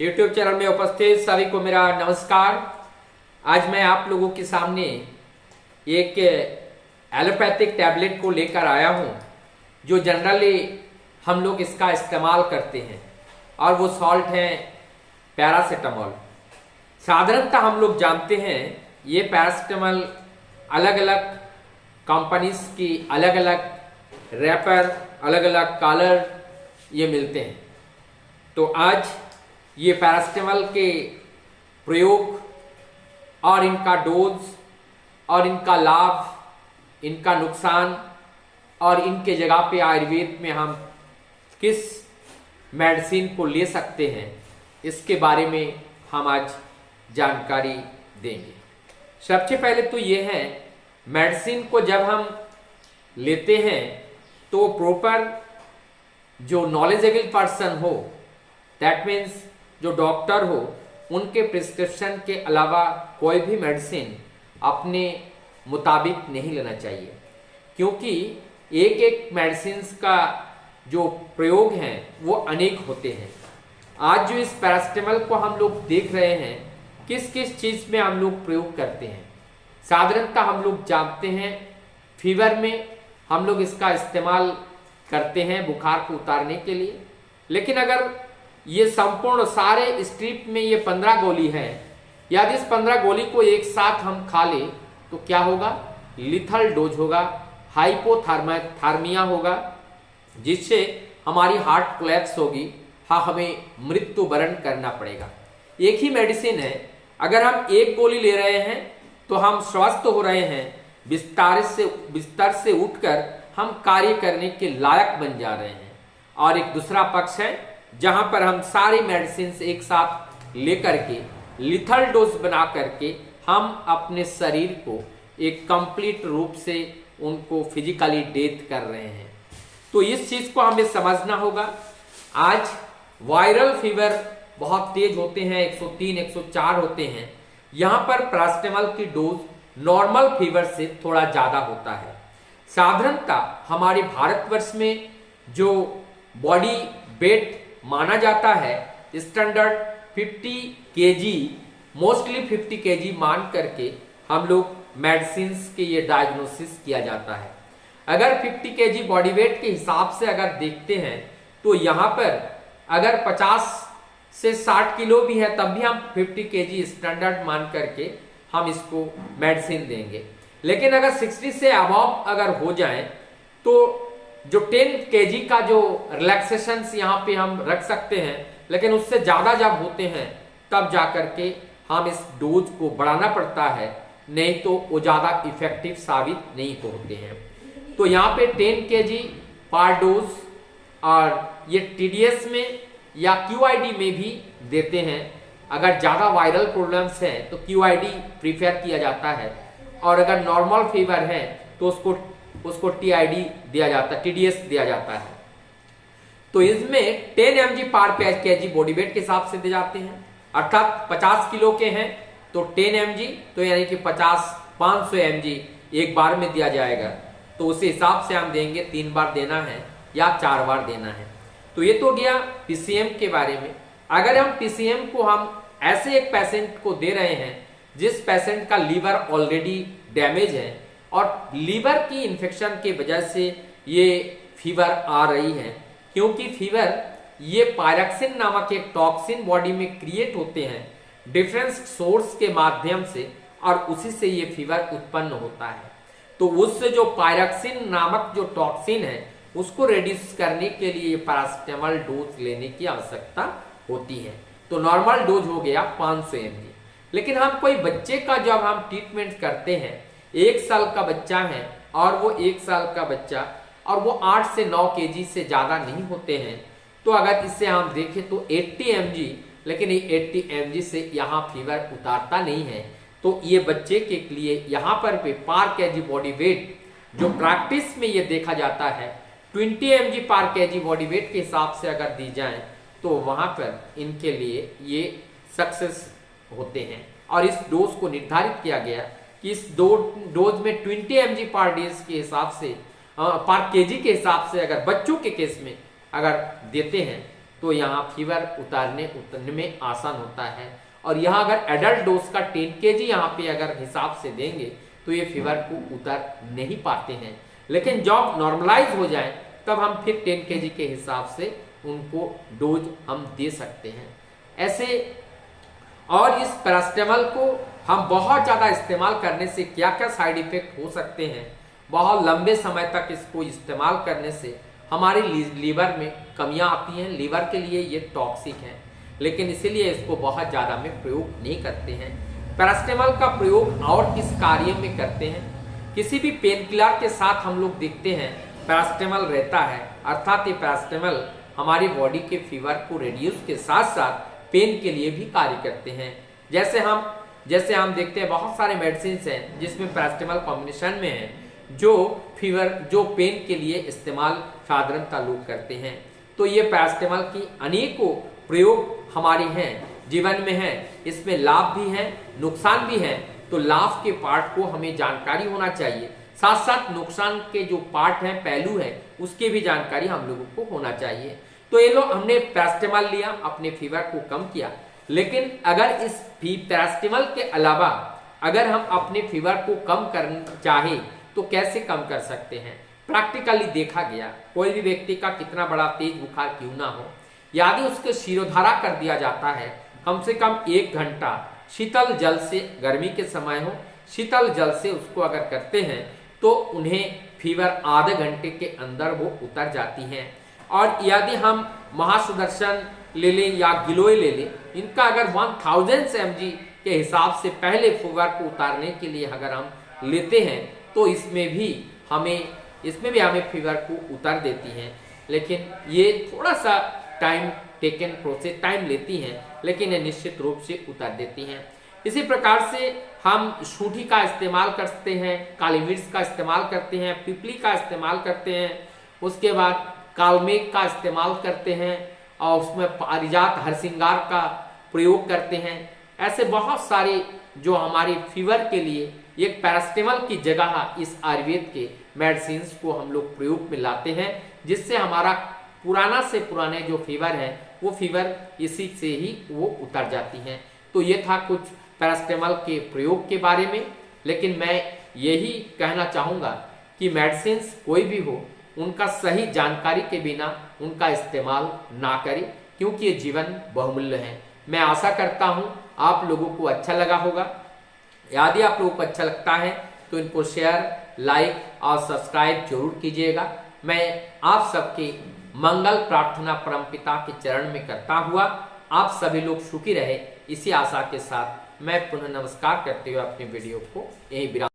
YouTube channel में उपस्थित सभी को मेरा नमस्कार। आज मैं आप लोगों के सामने एक एलोपैथिक टैबलेट को लेकर आया हूं, जो जनरली हम लोग इसका इस्तेमाल करते हैं, और वो सॉल्ट है पैरासीटामोल। साधारणतः हम लोग जानते हैं ये पैरासीटामोल अलग अलग कंपनीज की अलग अलग रैपर, अलग अलग कलर ये मिलते हैं। तो आज ये पैरासीटामोल के प्रयोग और इनका डोज और इनका लाभ, इनका नुकसान और इनके जगह पे आयुर्वेद में हम किस मेडिसिन को ले सकते हैं, इसके बारे में हम आज जानकारी देंगे। सबसे पहले तो ये है, मेडिसिन को जब हम लेते हैं तो प्रॉपर जो नॉलेजेबल पर्सन हो, दैट मीन्स जो डॉक्टर हो, उनके प्रिस्क्रिप्शन के अलावा कोई भी मेडिसिन अपने मुताबिक नहीं लेना चाहिए, क्योंकि एक एक मेडिसिन का जो प्रयोग हैं वो अनेक होते हैं। आज जो इस पैरासीटामोल को हम लोग देख रहे हैं, किस किस चीज़ में हम लोग प्रयोग करते हैं। साधारणतः हम लोग जानते हैं फीवर में हम लोग इसका इस्तेमाल करते हैं बुखार को उतारने के लिए। लेकिन अगर ये संपूर्ण सारे स्ट्रिप में ये 15 गोली है, यदि इस 15 गोली को एक साथ हम खा ले तो क्या होगा? लिथल डोज होगा, हाइपोथर्मिया होगा, जिससे हमारी हार्ट कोलैप्स होगी, हमें मृत्यु वरण करना पड़ेगा। एक ही मेडिसिन है, अगर हम एक गोली ले रहे हैं तो हम स्वस्थ हो रहे हैं, बिस्तर से उठकर हम कार्य करने के लायक बन जा रहे हैं। और एक दूसरा पक्ष है जहां पर हम सारी मेडिसिन एक साथ लेकर के लिथल डोज बना करके हम अपने शरीर को एक कंप्लीट रूप से उनको फिजिकली डेथ कर रहे हैं। तो इस चीज को हमें समझना होगा। आज वायरल फीवर बहुत तेज होते हैं, 103 104 होते हैं। यहां पर पैरासीटामोल की डोज नॉर्मल फीवर से थोड़ा ज्यादा होता है। साधारणतः हमारे भारतवर्ष में जो बॉडी वेट माना जाता है, स्टैंडर्ड 50 kg, मोस्टली 50 kg मान करके हम लोग मेडिसिन के ये डायग्नोसिस किया जाता है। अगर 50 kg बॉडी वेट के हिसाब से अगर देखते हैं तो यहाँ पर अगर 50 से 60 किलो भी है तब भी हम 50 kg स्टैंडर्ड मान करके हम इसको मेडिसिन देंगे। लेकिन अगर 60 से अबव अगर हो जाए तो जो 10 kg का जो रिलैक्सेशन यहाँ पे हम रख सकते हैं, लेकिन उससे ज्यादा जब होते हैं तब जाकर के हम इस डोज को बढ़ाना पड़ता है, नहीं तो वो ज्यादा इफेक्टिव साबित नहीं होते हैं। तो यहाँ पे 10 kg पर डोज, और ये TDS में या QID में भी देते हैं। अगर ज्यादा वायरल प्रॉब्लम्स हैं तो QID प्रीफर किया जाता है, और अगर नॉर्मल फीवर है तो उसको TID दिया जाता है, TDS दिया जाता है। तो इसमें 10 mg पर kg बॉडी वेट के हिसाब से दिए जाते हैं, अर्थात 50 किलो के हैं तो 10 mg, तो यानी कि 500 mg एक बार में दिया जाएगा। तो उस हिसाब से हम देंगे, 3 बार देना है या 4 बार देना है। तो ये तो गया PCM के बारे में। अगर हम PCM को हम ऐसे एक पेशेंट को दे रहे हैं जिस पेशेंट का लीवर ऑलरेडी डैमेज है और लीवर की इन्फेक्शन के वजह से ये फीवर आ रही है, क्योंकि फीवर ये पायरक्सिन नामक एक टॉक्सिन बॉडी में क्रिएट होते हैं डिफरेंट सोर्स के माध्यम से, और उसी से ये फीवर उत्पन्न होता है। तो उससे जो पायरक्सिन नामक जो टॉक्सिन है उसको रिड्यूस करने के लिए पैरासीटामोल डोज लेने की आवश्यकता होती है। तो नॉर्मल डोज हो गया 500 mg। लेकिन हम कोई बच्चे का जब हम ट्रीटमेंट करते हैं, 1 साल का बच्चा है और वो 1 साल का बच्चा और वो 8 से 9 kg से ज्यादा नहीं होते हैं, तो अगर इसे हम देखें तो 80 mg, लेकिन ये 80 mg से यहाँ फीवर उतारता नहीं है। तो ये बच्चे के लिए यहाँ पर पर kg बॉडी वेट जो प्रैक्टिस में ये देखा जाता है 20 mg पर kg बॉडी वेट के हिसाब से अगर दी जाए तो वहां पर इनके लिए ये सक्सेस होते हैं। और इस डोज को निर्धारित किया गया कि इस डोज में 20 mg पर डेज के हिसाब से पर kg के हिसाब से अगर बच्चों के केस में अगर देते हैं तो यहाँ फीवर उतरने में आसान होता है। और यहाँ अगर एडल्ट डोज का 10 kg यहाँ पे अगर हिसाब से देंगे तो ये फीवर को उतर नहीं पाते हैं, लेकिन जब नॉर्मलाइज हो जाए तब हम फिर 10 kg के हिसाब से उनको डोज हम दे सकते हैं ऐसे। और इस पैरास्टामोल को हम बहुत ज़्यादा इस्तेमाल करने से क्या क्या साइड इफेक्ट हो सकते हैं, बहुत लंबे समय तक इसको इस्तेमाल करने से हमारे लीवर में कमियां आती हैं, लीवर के लिए ये टॉक्सिक है, लेकिन इसीलिए इसको बहुत ज़्यादा में प्रयोग नहीं करते हैं। पैरास्टामोल का प्रयोग और किस कार्य में करते हैं, किसी भी पेन किलर के साथ हम लोग देखते हैं पैरास्टामोल रहता है, अर्थात ये पैरास्टामोल हमारी बॉडी के फीवर को रिड्यूस के साथ साथ पेन के लिए भी कार्य करते हैं। जैसे हम देखते हैं बहुत सारे मेडिसिन हैं जिसमें पैरास्टामोल कॉम्बिनेशन में है, जो पेन के लिए इस्तेमाल साधारणतः लोग करते हैं। तो ये पैरास्टामोल की अनेकों प्रयोग हमारे हैं जीवन में है, इसमें लाभ भी है नुकसान भी है। तो लाभ के पार्ट को हमें जानकारी होना चाहिए, साथ साथ नुकसान के जो पार्ट हैं, पहलू है, उसकी भी जानकारी हम लोगों को होना चाहिए। तो ये लोग हमने पैरास्टामोल लिया, अपने फीवर को कम किया, लेकिन अगर इस पैरास्टामोल के अलावा अगर हम अपने फीवर को कम करना चाहे तो कैसे कम कर सकते हैं। प्रैक्टिकली देखा गया, कोई भी व्यक्ति का कितना बड़ा तेज बुखार क्यों ना हो, यदि उसके शिरोधारा कर दिया जाता है कम से कम 1 घंटा शीतल जल से, गर्मी के समय हो शीतल जल से उसको अगर करते हैं तो उन्हें फीवर आधे घंटे के अंदर वो उतर जाती हैं। और यदि हम महासुदर्शन ले लें या गिलोय ले लें, इनका अगर 1000 mg के हिसाब से पहले फीवर को उतारने के लिए अगर हम लेते हैं तो इसमें भी हमें फीवर को उतार देती हैं, लेकिन ये थोड़ा सा टाइम टेकन प्रोसेस टाइम लेती हैं, लेकिन ये निश्चित रूप से उतार देती हैं। इसी प्रकार से हम सूंठी का इस्तेमाल करते हैं, काली मिर्च का इस्तेमाल करते हैं, पिपली का इस्तेमाल करते हैं, उसके बाद कालमेघ का इस्तेमाल करते हैं और उसमें पारिजात हरसिंगार का प्रयोग करते हैं। ऐसे बहुत सारे जो हमारे फीवर के लिए एक पैरास्टामोल की जगह इस आयुर्वेद के मेडिसिन को हम लोग प्रयोग में लाते हैं, जिससे हमारा पुराना से पुराने जो फीवर है वो फीवर इसी से ही वो उतर जाती हैं। तो ये था कुछ पैरास्टामोल के प्रयोग के बारे में, लेकिन मैं यही कहना चाहूँगा कि मेडिसिन कोई भी हो उनका सही जानकारी के बिना उनका इस्तेमाल ना करें, क्योंकि ये जीवन बहुमूल्य है। मैं आशा करता हूँ आप लोगों को अच्छा लगा होगा। यदि आप लोगों को अच्छा लगता है तो इनको शेयर, लाइक और सब्सक्राइब जरूर कीजिएगा। मैं आप सबके मंगल प्रार्थना परमपिता के चरण में करता हुआ आप सभी लोग सुखी रहे, इसी आशा के साथ मैं पुनः नमस्कार करते हुए अपने वीडियो को यही विराम